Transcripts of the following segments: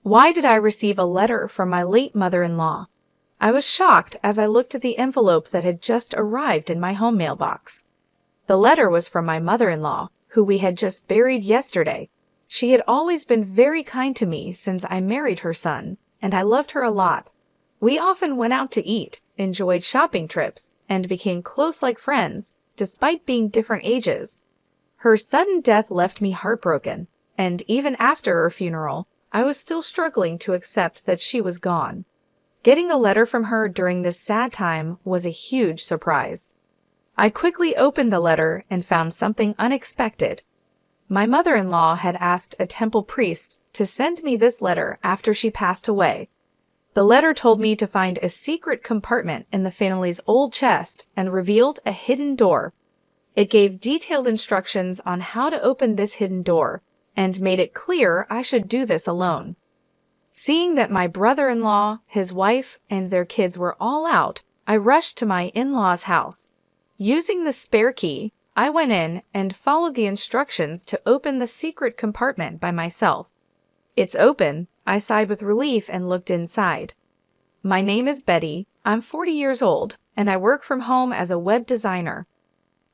Why did I receive a letter from my late mother-in-law? I was shocked as I looked at the envelope that had just arrived in my home mailbox. The letter was from my mother-in-law, who we had just buried yesterday. She had always been very kind to me since I married her son, and I loved her a lot. We often went out to eat, enjoyed shopping trips, and became close like friends, despite being different ages. Her sudden death left me heartbroken, and even after her funeral, I was still struggling to accept that she was gone. Getting a letter from her during this sad time was a huge surprise. I quickly opened the letter and found something unexpected. My mother-in-law had asked a temple priest to send me this letter after she passed away. The letter told me to find a secret compartment in the family's old chest and revealed a hidden door. It gave detailed instructions on how to open this hidden door and made it clear I should do this alone. Seeing that my brother-in-law, his wife, and their kids were all out, I rushed to my in-laws' house. Using the spare key, I went in and followed the instructions to open the secret compartment by myself. "It's open," I sighed with relief and looked inside. "My name is Betty, I'm 40 years old, and I work from home as a web designer.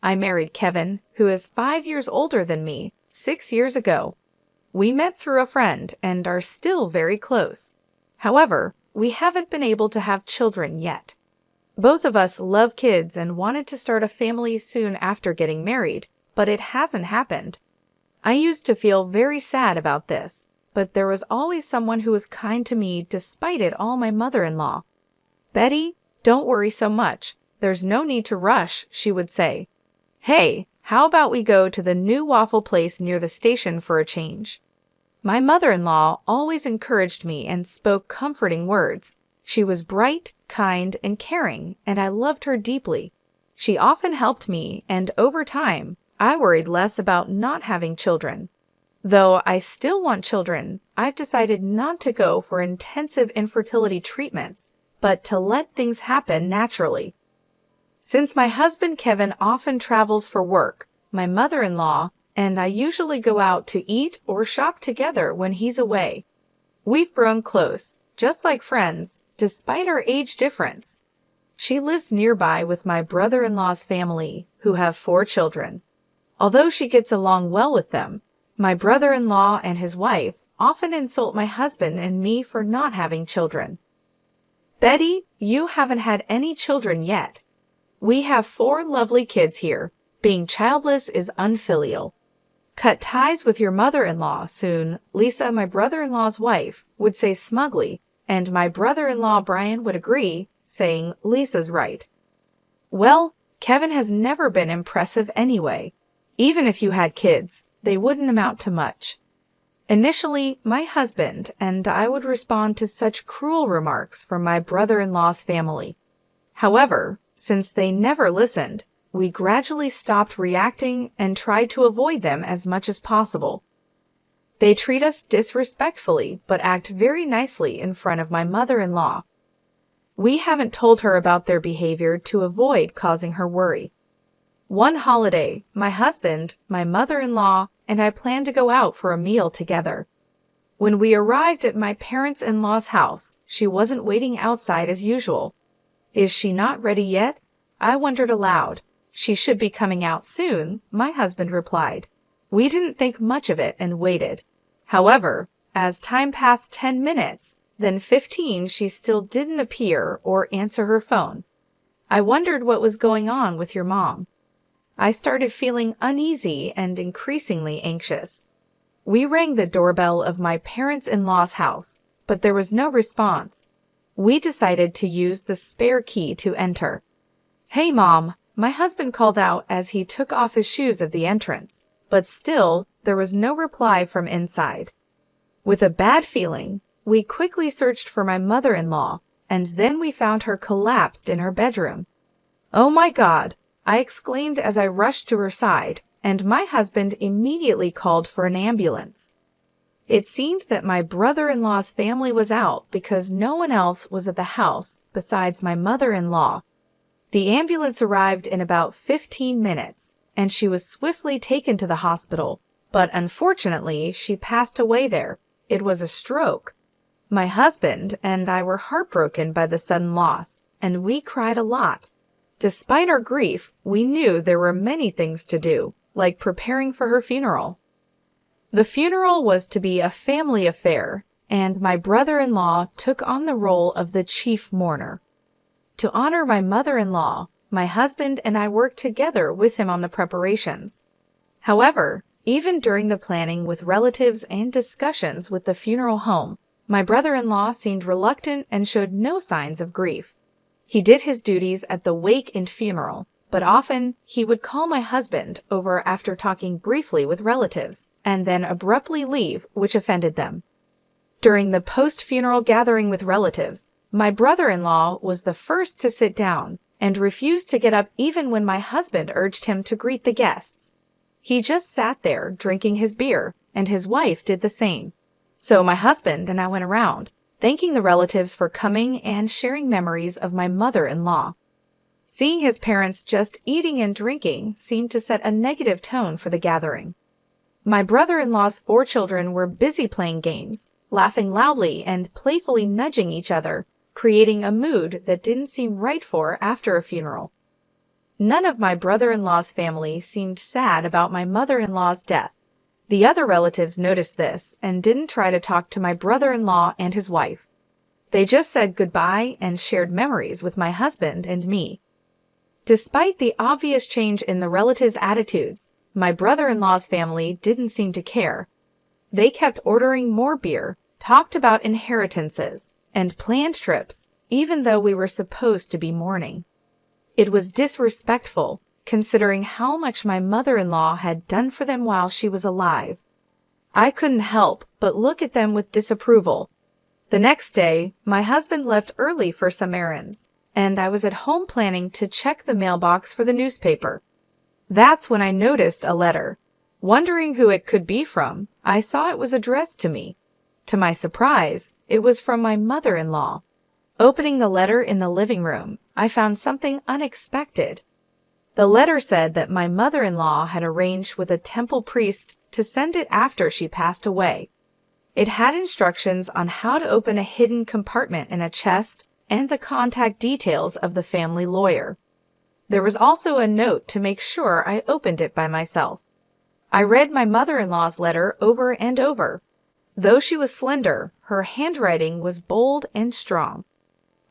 I married Kevin, who is 5 years older than me, 6 years ago. We met through a friend and are still very close. However, we haven't been able to have children yet. Both of us love kids and wanted to start a family soon after getting married, but it hasn't happened. I used to feel very sad about this, but there was always someone who was kind to me despite it all. My mother-in-law. "Betty, don't worry so much. There's no need to rush," she would say. "Hey, how about we go to the new waffle place near the station for a change?" My mother-in-law always encouraged me and spoke comforting words. She was bright, kind, and caring, and I loved her deeply. She often helped me, and over time, I worried less about not having children. Though I still want children, I've decided not to go for intensive infertility treatments, but to let things happen naturally. Since my husband Kevin often travels for work, my mother-in-law and I usually go out to eat or shop together when he's away. We've grown close, just like friends, despite our age difference. She lives nearby with my brother-in-law's family, who have 4 children. Although she gets along well with them, my brother-in-law and his wife often insult my husband and me for not having children. "Betty, you haven't had any children yet. We have 4 lovely kids here. Being childless is unfilial. Cut ties with your mother-in-law soon," Lisa, my brother-in-law's wife, would say smugly, and my brother-in-law Brian would agree, saying, "Lisa's right." Well, Kevin has never been impressive anyway. Even if you had kids, they wouldn't amount to much. Initially, my husband and I would respond to such cruel remarks from my brother-in-law's family. However, since they never listened, we gradually stopped reacting and tried to avoid them as much as possible. They treat us disrespectfully but act very nicely in front of my mother-in-law. We haven't told her about their behavior to avoid causing her worry. One holiday, my husband, my mother-in-law, and I planned to go out for a meal together. When we arrived at my parents-in-law's house, she wasn't waiting outside as usual. "Is she not ready yet?" I wondered aloud. "She should be coming out soon," my husband replied. We didn't think much of it and waited. However, as time passed 10 minutes, then 15, she still didn't appear or answer her phone. I wondered what was going on with your mom. I started feeling uneasy and increasingly anxious. We rang the doorbell of my parents-in-law's house, but there was no response. We decided to use the spare key to enter. "Hey, Mom," my husband called out as he took off his shoes at the entrance, but still, there was no reply from inside. With a bad feeling, we quickly searched for my mother-in-law, and then we found her collapsed in her bedroom. "Oh my God!" I exclaimed as I rushed to her side, and my husband immediately called for an ambulance. It seemed that my brother-in-law's family was out because no one else was at the house besides my mother-in-law. The ambulance arrived in about 15 minutes, and she was swiftly taken to the hospital, but unfortunately, she passed away there. It was a stroke. My husband and I were heartbroken by the sudden loss, and we cried a lot. Despite our grief, we knew there were many things to do, like preparing for her funeral. The funeral was to be a family affair, and my brother-in-law took on the role of the chief mourner. To honor my mother-in-law, my husband and I worked together with him on the preparations. However, even during the planning with relatives and discussions with the funeral home, my brother-in-law seemed reluctant and showed no signs of grief. He did his duties at the wake and funeral, but often he would call my husband over after talking briefly with relatives, and then abruptly leave, which offended them. During the post-funeral gathering with relatives, my brother-in-law was the first to sit down and refused to get up even when my husband urged him to greet the guests. He just sat there drinking his beer, and his wife did the same. So my husband and I went around, thanking the relatives for coming and sharing memories of my mother-in-law. Seeing his parents just eating and drinking seemed to set a negative tone for the gathering. My brother-in-law's 4 children were busy playing games, laughing loudly and playfully nudging each other, creating a mood that didn't seem right for after a funeral. None of my brother-in-law's family seemed sad about my mother-in-law's death. The other relatives noticed this and didn't try to talk to my brother-in-law and his wife. They just said goodbye and shared memories with my husband and me. Despite the obvious change in the relatives' attitudes, my brother-in-law's family didn't seem to care. They kept ordering more beer, talked about inheritances, and planned trips, even though we were supposed to be mourning. It was disrespectful, considering how much my mother-in-law had done for them while she was alive. I couldn't help but look at them with disapproval. The next day, my husband left early for some errands, and I was at home planning to check the mailbox for the newspaper. That's when I noticed a letter. Wondering who it could be from, I saw it was addressed to me. To my surprise, it was from my mother-in-law. Opening the letter in the living room, I found something unexpected. The letter said that my mother-in-law had arranged with a temple priest to send it after she passed away. It had instructions on how to open a hidden compartment in a chest and the contact details of the family lawyer. There was also a note to make sure I opened it by myself. I read my mother-in-law's letter over and over. Though she was slender, her handwriting was bold and strong.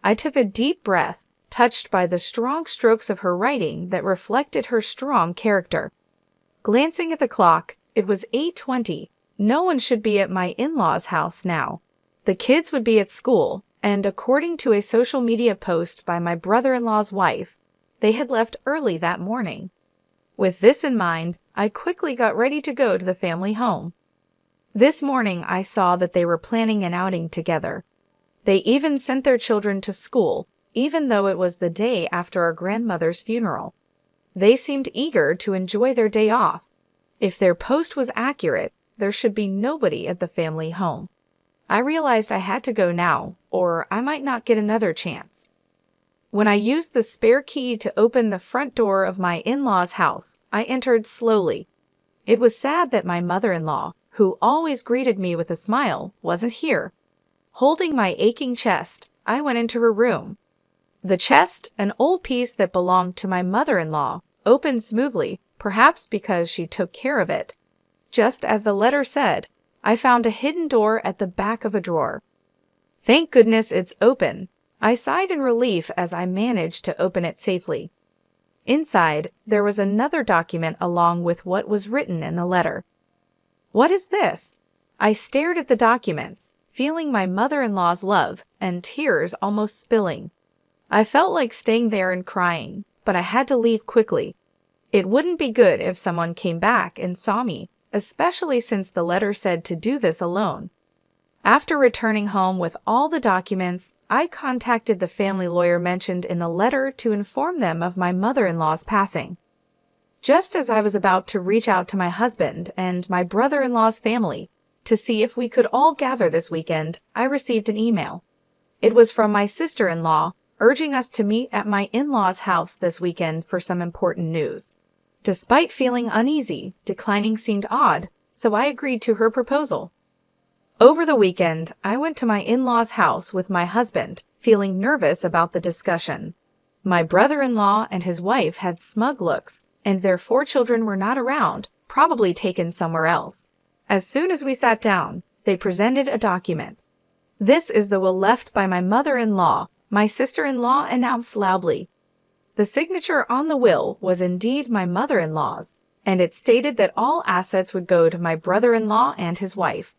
I took a deep breath, touched by the strong strokes of her writing that reflected her strong character. Glancing at the clock, it was 8:20. No one should be at my in-laws' house now. The kids would be at school, and according to a social media post by my brother-in-law's wife, they had left early that morning. With this in mind, I quickly got ready to go to the family home. This morning, I saw that they were planning an outing together. They even sent their children to school, even though it was the day after our grandmother's funeral. They seemed eager to enjoy their day off. If their post was accurate, there should be nobody at the family home. I realized I had to go now, or I might not get another chance. When I used the spare key to open the front door of my in-laws' house, I entered slowly. It was sad that my mother-in-law, who always greeted me with a smile, wasn't here. Holding my aching chest, I went into her room. The chest, an old piece that belonged to my mother-in-law, opened smoothly, perhaps because she took care of it. Just as the letter said, I found a hidden door at the back of a drawer. Thank goodness it's open. I sighed in relief as I managed to open it safely. Inside, there was another document along with what was written in the letter. What is this? I stared at the documents, feeling my mother-in-law's love and tears almost spilling. I felt like staying there and crying, but I had to leave quickly. It wouldn't be good if someone came back and saw me, especially since the letter said to do this alone. After returning home with all the documents, I contacted the family lawyer mentioned in the letter to inform them of my mother-in-law's passing. Just as I was about to reach out to my husband and my brother-in-law's family to see if we could all gather this weekend, I received an email. It was from my sister-in-law, urging us to meet at my in-laws' house this weekend for some important news. Despite feeling uneasy, declining seemed odd, so I agreed to her proposal. Over the weekend, I went to my in-laws' house with my husband, feeling nervous about the discussion. My brother-in-law and his wife had smug looks, and their 4 children were not around, probably taken somewhere else. As soon as we sat down, they presented a document. "This is the will left by my mother-in-law," my sister-in-law announced loudly. The signature on the will was indeed my mother-in-law's, and it stated that all assets would go to my brother-in-law and his wife.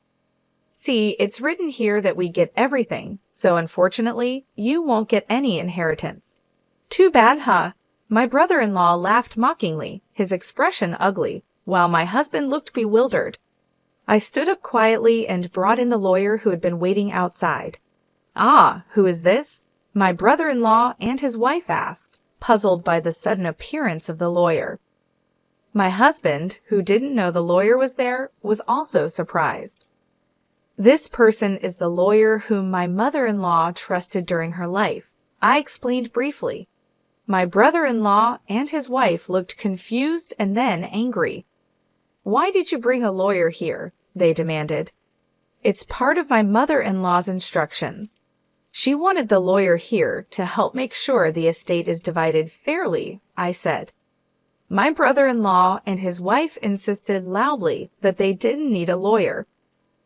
"See, it's written here that we get everything, so unfortunately, you won't get any inheritance." "Too bad, huh?" My brother-in-law laughed mockingly, his expression ugly, while my husband looked bewildered. I stood up quietly and brought in the lawyer who had been waiting outside. "Ah, who is this?" my brother-in-law and his wife asked, puzzled by the sudden appearance of the lawyer. My husband, who didn't know the lawyer was there, was also surprised. "This person is the lawyer whom my mother-in-law trusted during her life," I explained briefly. My brother-in-law and his wife looked confused and then angry. "Why did you bring a lawyer here?" they demanded. "It's part of my mother-in-law's instructions. She wanted the lawyer here to help make sure the estate is divided fairly," I said. My brother-in-law and his wife insisted loudly that they didn't need a lawyer.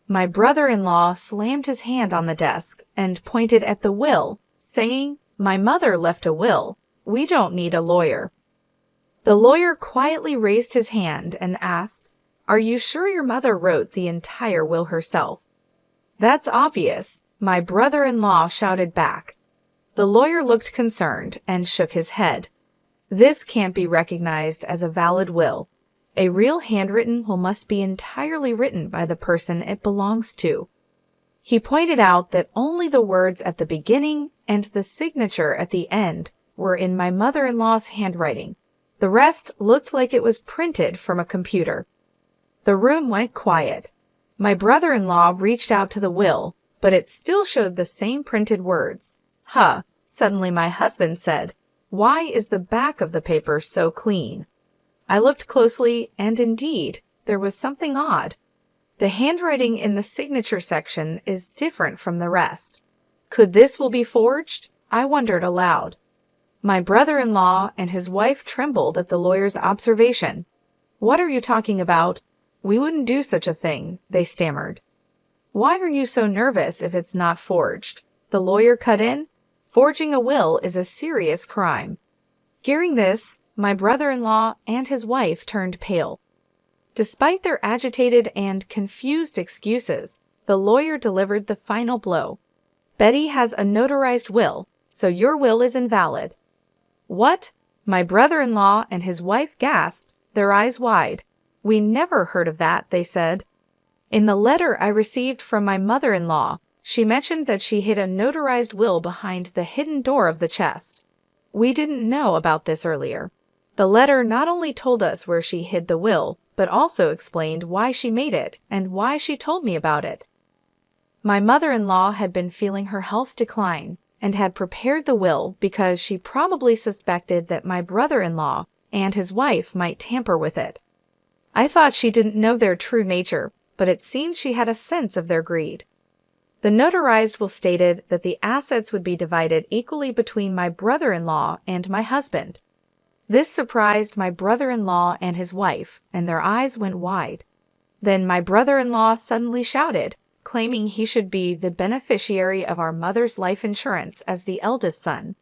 My brother-in-law slammed his hand on the desk and pointed at the will, saying, "My mother left a will. We don't need a lawyer." The lawyer quietly raised his hand and asked, "Are you sure your mother wrote the entire will herself?" "That's obvious," my brother-in-law shouted back. The lawyer looked concerned and shook his head. "This can't be recognized as a valid will. A real handwritten will must be entirely written by the person it belongs to." He pointed out that only the words at the beginning and the signature at the end were in my mother-in-law's handwriting. The rest looked like it was printed from a computer. The room went quiet. My brother-in-law reached out to the will, but it still showed the same printed words. "Huh," suddenly my husband said. "Why is the back of the paper so clean?" I looked closely, and indeed, there was something odd. The handwriting in the signature section is different from the rest. Could this will be forged? I wondered aloud. My brother-in-law and his wife trembled at the lawyer's observation. "What are you talking about? We wouldn't do such a thing," they stammered. "Why are you so nervous if it's not forged?" the lawyer cut in. "Forging a will is a serious crime." Hearing this, my brother-in-law and his wife turned pale. Despite their agitated and confused excuses, the lawyer delivered the final blow. "Betty has a notarized will, so your will is invalid." "What?" my brother-in-law and his wife gasped, their eyes wide. "We never heard of that," they said. In the letter I received from my mother-in-law, she mentioned that she hid a notarized will behind the hidden door of the chest. We didn't know about this earlier. The letter not only told us where she hid the will, but also explained why she made it and why she told me about it. My mother-in-law had been feeling her health decline and had prepared the will because she probably suspected that my brother-in-law and his wife might tamper with it. I thought she didn't know their true nature, but it seemed she had a sense of their greed. The notarized will stated that the assets would be divided equally between my brother-in-law and my husband. This surprised my brother-in-law and his wife, and their eyes went wide. Then my brother-in-law suddenly shouted, claiming he should be the beneficiary of our mother's life insurance as the eldest son.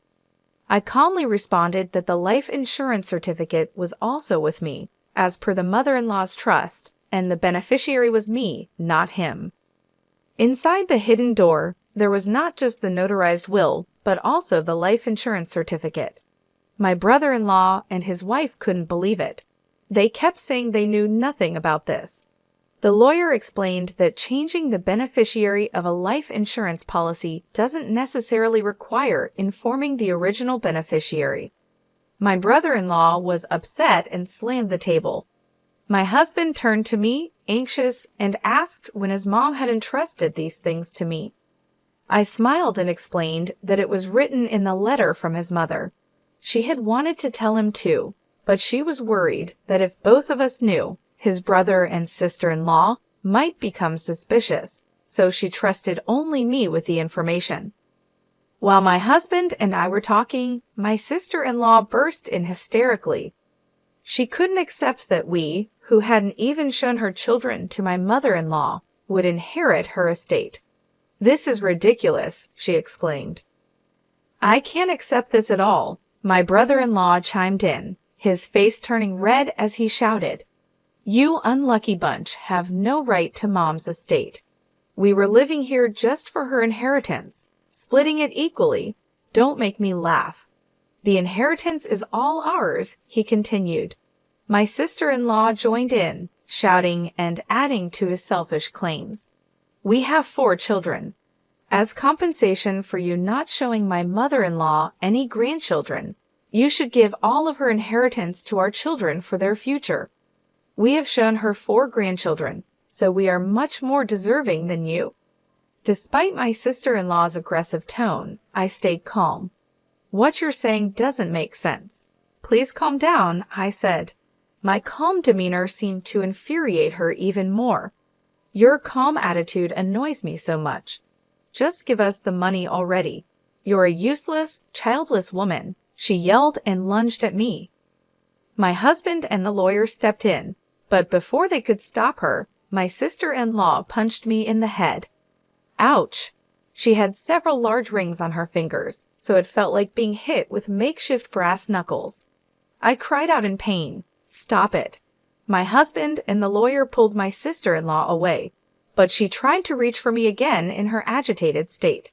I calmly responded that the life insurance certificate was also with me, as per the mother-in-law's trust, and the beneficiary was me, not him. Inside the hidden door, there was not just the notarized will, but also the life insurance certificate. My brother-in-law and his wife couldn't believe it. They kept saying they knew nothing about this. The lawyer explained that changing the beneficiary of a life insurance policy doesn't necessarily require informing the original beneficiary. My brother-in-law was upset and slammed the table. My husband turned to me, anxious, and asked when his mom had entrusted these things to me. I smiled and explained that it was written in the letter from his mother. She had wanted to tell him too, but she was worried that if both of us knew, his brother and sister-in-law might become suspicious, so she trusted only me with the information. While my husband and I were talking, my sister-in-law burst in hysterically. She couldn't accept that we, who hadn't even shown her children to my mother-in-law, would inherit her estate. "This is ridiculous," she exclaimed. "I can't accept this at all," my brother-in-law chimed in, his face turning red as he shouted. "You unlucky bunch have no right to Mom's estate. We were living here just for her inheritance, splitting it equally. Don't make me laugh. The inheritance is all ours," he continued. My sister-in-law joined in, shouting and adding to his selfish claims. "We have 4 children. As compensation for you not showing my mother-in-law any grandchildren, you should give all of her inheritance to our children for their future. We have shown her 4 grandchildren, so we are much more deserving than you." Despite my sister-in-law's aggressive tone, I stayed calm. "What you're saying doesn't make sense. Please calm down," I said. My calm demeanor seemed to infuriate her even more. "Your calm attitude annoys me so much. Just give us the money already. You're a useless, childless woman," she yelled and lunged at me. My husband and the lawyer stepped in, but before they could stop her, my sister-in-law punched me in the head. Ouch! She had several large rings on her fingers, so it felt like being hit with makeshift brass knuckles. I cried out in pain. "Stop it." My husband and the lawyer pulled my sister-in-law away, but she tried to reach for me again in her agitated state.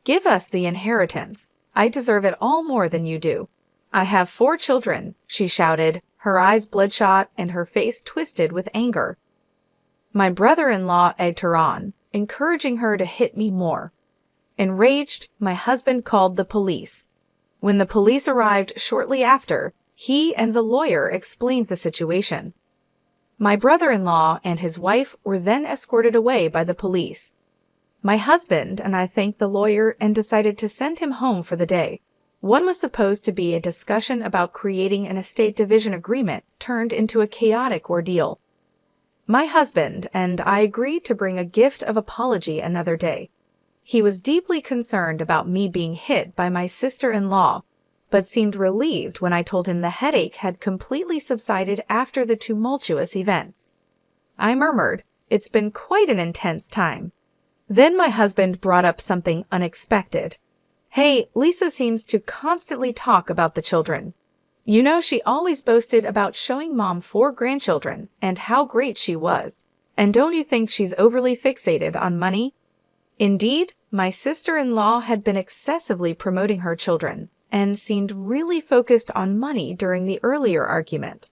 "Give us the inheritance. I deserve it all more than you do. I have 4 children," she shouted, her eyes bloodshot and her face twisted with anger. My brother-in-law egged her on, encouraging her to hit me more. Enraged, my husband called the police. When the police arrived shortly after, he and the lawyer explained the situation. My brother-in-law and his wife were then escorted away by the police. My husband and I thanked the lawyer and decided to send him home for the day. What was supposed to be a discussion about creating an estate division agreement turned into a chaotic ordeal. My husband and I agreed to bring a gift of apology another day. He was deeply concerned about me being hit by my sister-in-law, but seemed relieved when I told him the headache had completely subsided after the tumultuous events. I murmured, "It's been quite an intense time." Then my husband brought up something unexpected. "Hey, Lisa seems to constantly talk about the children. You know, she always boasted about showing Mom 4 grandchildren and how great she was. And don't you think she's overly fixated on money?" Indeed, my sister-in-law had been excessively promoting her children and seemed really focused on money during the earlier argument.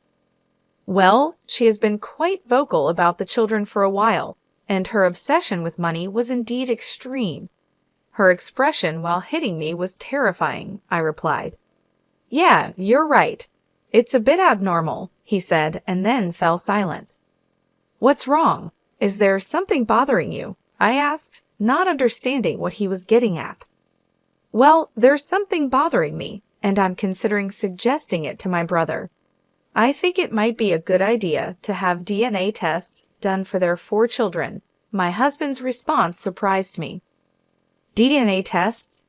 "Well, she has been quite vocal about the children for a while, and her obsession with money was indeed extreme. Her expression while hitting me was terrifying," I replied. "Yeah, you're right. It's a bit abnormal," he said, and then fell silent. "What's wrong? Is there something bothering you?" I asked, not understanding what he was getting at. "Well, there's something bothering me, and I'm considering suggesting it to my brother. I think it might be a good idea to have DNA tests done for their 4 children." My husband's response surprised me. "DNA tests?"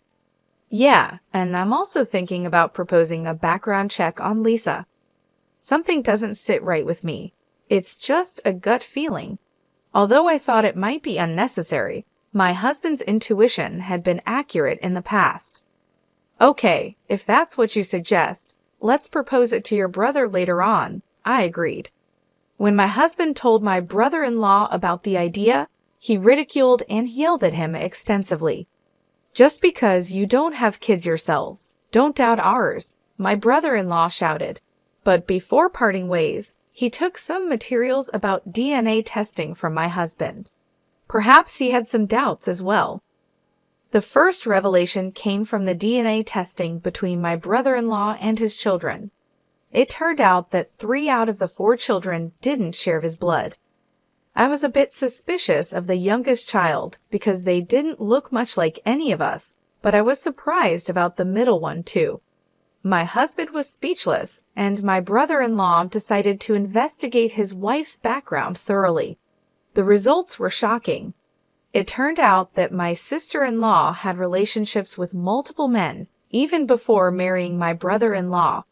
"Yeah, and I'm also thinking about proposing a background check on Lisa. Something doesn't sit right with me. It's just a gut feeling." Although I thought it might be unnecessary, my husband's intuition had been accurate in the past. "Okay, if that's what you suggest, let's propose it to your brother later on," I agreed. When my husband told my brother-in-law about the idea, he ridiculed and yelled at him extensively. "Just because you don't have kids yourselves, don't doubt ours," my brother-in-law shouted. But before parting ways, he took some materials about DNA testing from my husband. Perhaps he had some doubts as well. The first revelation came from the DNA testing between my brother-in-law and his children. It turned out that 3 out of the 4 children didn't share his blood. I was a bit suspicious of the youngest child because they didn't look much like any of us, but I was surprised about the middle one too. My husband was speechless, and my brother-in-law decided to investigate his wife's background thoroughly. The results were shocking. It turned out that my sister-in-law had relationships with multiple men even before marrying my brother-in-law.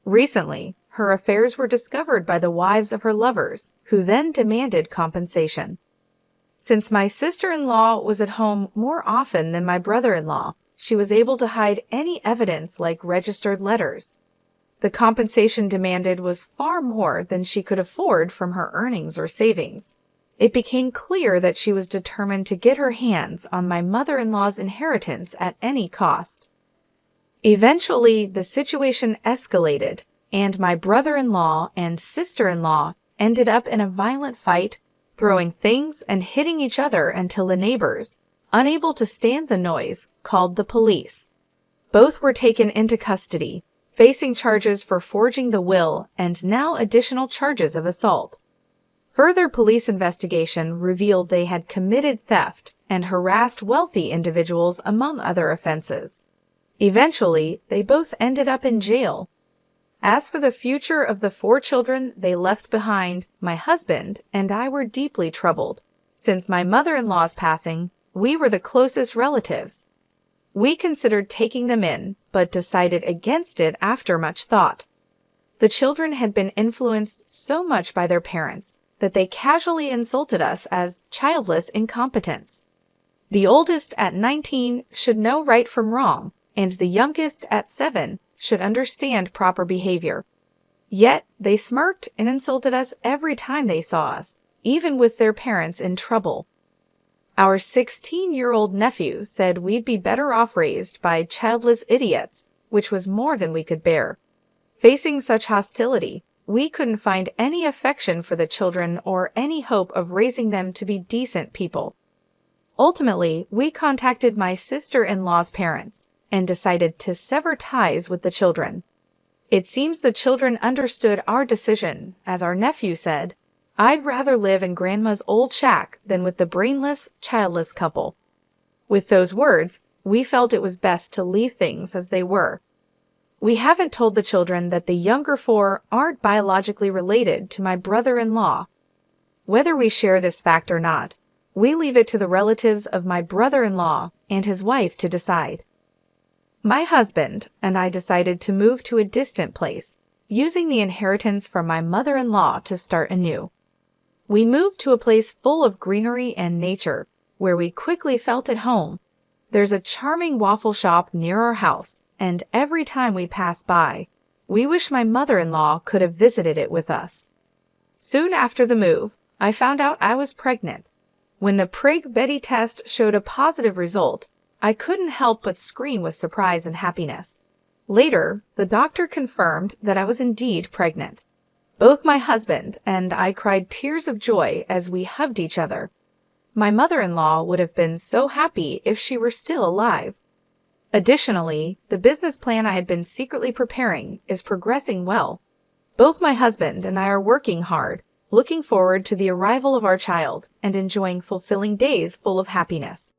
Recently, her affairs were discovered by the wives of her lovers, who then demanded compensation. Since my sister-in-law was at home more often than my brother-in-law, she was able to hide any evidence like registered letters. The compensation demanded was far more than she could afford from her earnings or savings. It became clear that she was determined to get her hands on my mother-in-law's inheritance at any cost. Eventually, the situation escalated, and my brother-in-law and sister-in-law ended up in a violent fight, throwing things and hitting each other until the neighbors, unable to stand the noise, called the police. Both were taken into custody, facing charges for forging the will and now additional charges of assault. Further police investigation revealed they had committed theft and harassed wealthy individuals among other offenses. Eventually, they both ended up in jail. As for the future of the 4 children they left behind, my husband and I were deeply troubled. Since my mother-in-law's passing, we were the closest relatives. We considered taking them in, but decided against it after much thought. The children had been influenced so much by their parents that they casually insulted us as childless incompetents. The oldest at 19 should know right from wrong, and the youngest at 7 should understand proper behavior. Yet they smirked and insulted us every time they saw us, even with their parents in trouble. Our 16-year-old nephew said we'd be better off raised by childless idiots, which was more than we could bear. Facing such hostility, we couldn't find any affection for the children or any hope of raising them to be decent people. Ultimately, we contacted my sister-in-law's parents and decided to sever ties with the children. It seems the children understood our decision, as our nephew said, "I'd rather live in Grandma's old shack than with the brainless, childless couple." With those words, we felt it was best to leave things as they were. We haven't told the children that the younger 4 aren't biologically related to my brother-in-law. Whether we share this fact or not, we leave it to the relatives of my brother-in-law and his wife to decide. My husband and I decided to move to a distant place, using the inheritance from my mother-in-law to start anew. We moved to a place full of greenery and nature, where we quickly felt at home. There's a charming waffle shop near our house, and every time we pass by, we wish my mother-in-law could have visited it with us. Soon after the move, I found out I was pregnant. When the Prig-Betty test showed a positive result, I couldn't help but scream with surprise and happiness. Later, the doctor confirmed that I was indeed pregnant. Both my husband and I cried tears of joy as we hugged each other. My mother-in-law would have been so happy if she were still alive. Additionally, the business plan I had been secretly preparing is progressing well. Both my husband and I are working hard, looking forward to the arrival of our child and enjoying fulfilling days full of happiness.